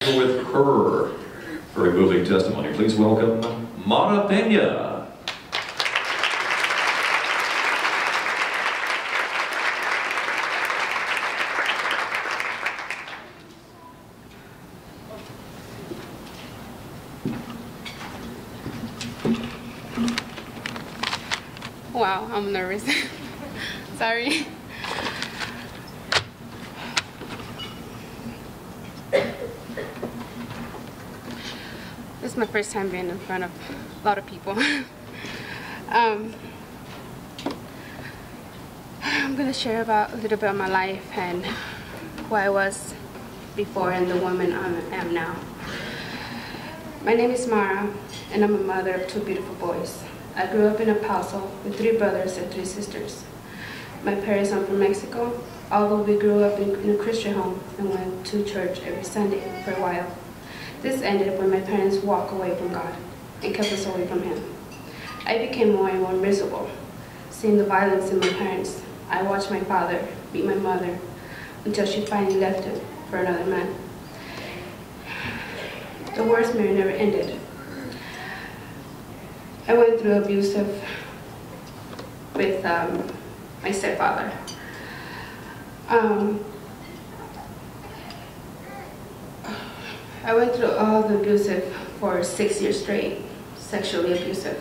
With her very moving testimony. Please welcome Mara Pena. Wow, I'm nervous. Sorry. This is my first time being in front of a lot of people. I'm going to share about a little bit of my life and who I was before and the woman I am now. My name is Mara, and I'm a mother of 2 beautiful boys. I grew up in El Paso with 3 brothers and 3 sisters. My parents are from Mexico, although we grew up in a Christian home and went to church every Sunday for a while. This ended when my parents walked away from God and kept us away from Him. I became more and more miserable, seeing the violence in my parents. I watched my father beat my mother until she finally left him for another man. The worst marriage never ended. I went through abusive with my stepfather. I went through all the abusive for 6 years straight, sexually abusive.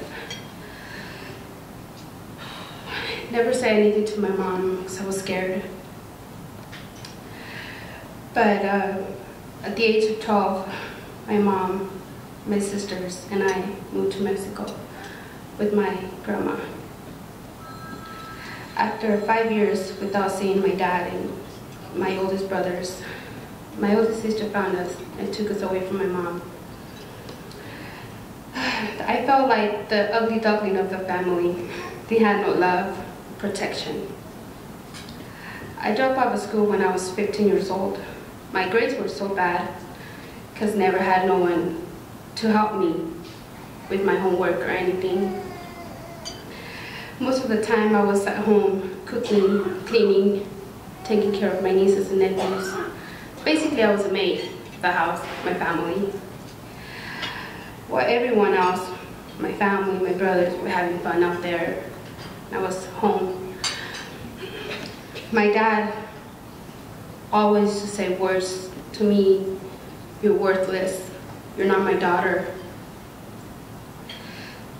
Never said anything to my mom because I was scared. But at the age of 12, my mom, my sisters, and I moved to Mexico with my grandma. After 5 years without seeing my dad and my oldest brothers, my oldest sister found us and took us away from my mom. I felt like the ugly duckling of the family. They had no love, protection. I dropped out of school when I was 15 years old. My grades were so bad because never had no one to help me with my homework or anything. Most of the time I was at home cooking, cleaning, taking care of my nieces and nephews. Basically, I was a maid of the house, my family. While everyone else, my family, my brothers, were having fun out there, I was home. My dad always used to say words to me: "You're worthless, you're not my daughter."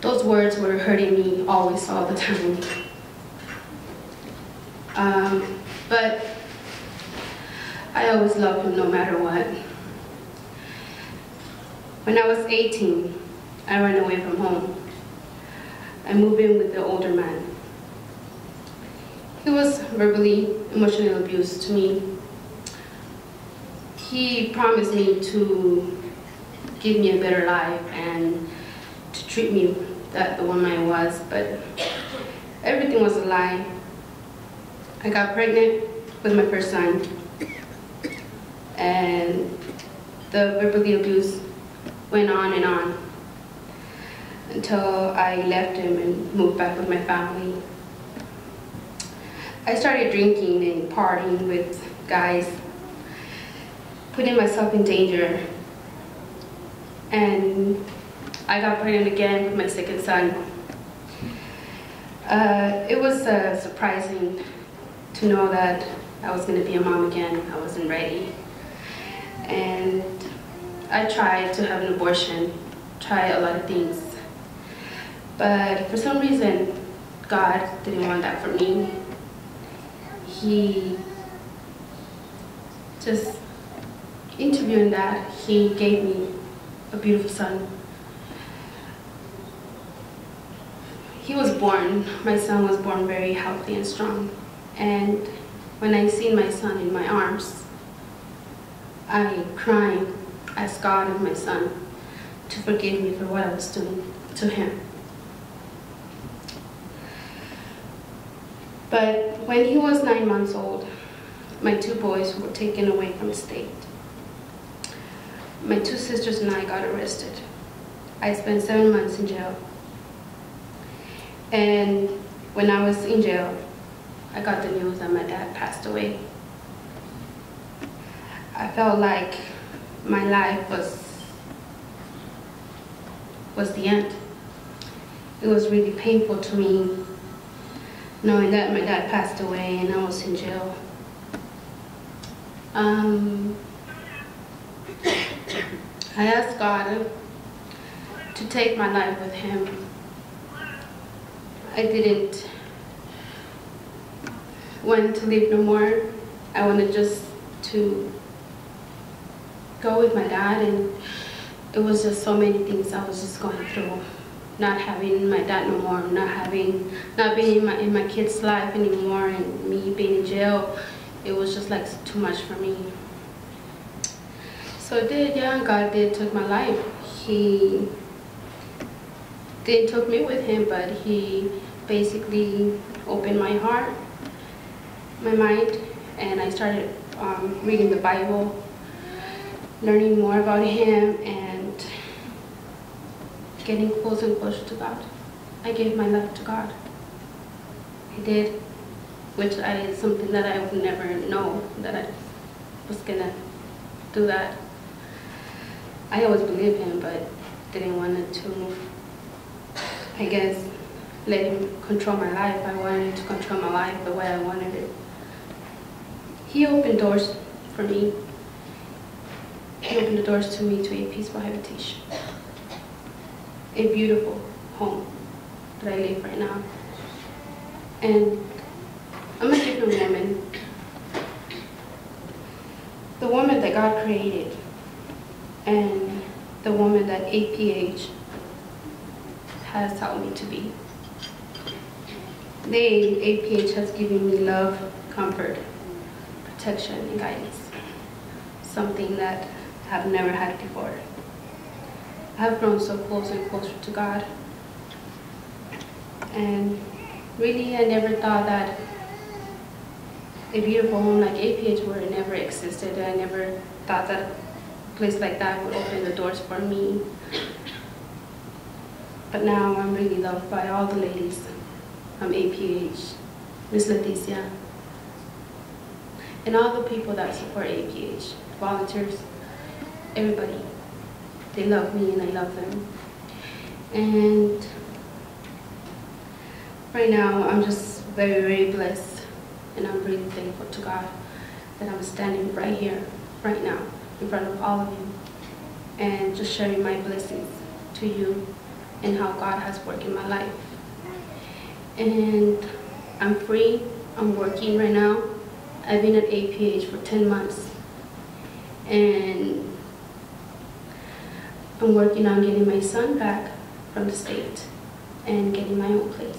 Those words were hurting me always, all the time. But I always loved him no matter what. When I was 18, I ran away from home. I moved in with the older man. He was verbally, emotionally abused to me. He promised me to give me a better life and to treat me the woman I was, but everything was a lie. I got pregnant with my first son, and the verbally abuse went on and on until I left him and moved back with my family. I started drinking and partying with guys, putting myself in danger, and I got pregnant again with my second son. It was surprising to know that I was going to be a mom again. I wasn't ready. And I tried to have an abortion, tried a lot of things. But for some reason, God didn't want that for me. He just interviewing that, He gave me a beautiful son. He was born, my son was born very healthy and strong. And when I seen my son in my arms, I cried, asked God and my son to forgive me for what I was doing to him. But when he was 9 months old, my 2 boys were taken away from the state. My 2 sisters and I got arrested. I spent 7 months in jail. And when I was in jail, I got the news that my dad passed away. I felt like my life was the end. It was really painful to me knowing that my dad passed away and I was in jail. I asked God to take my life with him. I didn't want to live no more. I wanted just to go with my dad, and it was just so many things I was just going through. Not having my dad no more, not being in my kid's life anymore, and me being in jail. It was just like too much for me. So it did, yeah, God did took my life. He didn't took me with him, but he basically opened my heart, my mind, and I started reading the Bible, learning more about him, and getting closer and closer to God. I gave my life to God. I did, which is something that I would never know that I was gonna do that. I always believed him, but didn't want to, I guess, let him control my life. I wanted him to control my life the way I wanted it. He opened doors for me. He opened the doors to me to a peaceful habitation. A beautiful home that I live right now. And I'm a different woman. The woman that God created and the woman that APH has helped me to be. APH has given me love, comfort, protection, and guidance. Something that I've never had before. I've grown so close and closer to God. And really, I never thought that a beautiful home like APH would have never existed. I never thought that a place like that would open the doors for me. But now I'm really loved by all the ladies from APH, Miss Leticia, and all the people that support APH, volunteers, everybody. They love me and I love them. And right now I'm just very, very blessed, and I'm really thankful to God that I'm standing right here, right now, in front of all of you, and just sharing my blessings to you and how God has worked in my life. And I'm free, I'm working right now. I've been at APH for 10 months. And I'm working on getting my son back from the state and getting my own place.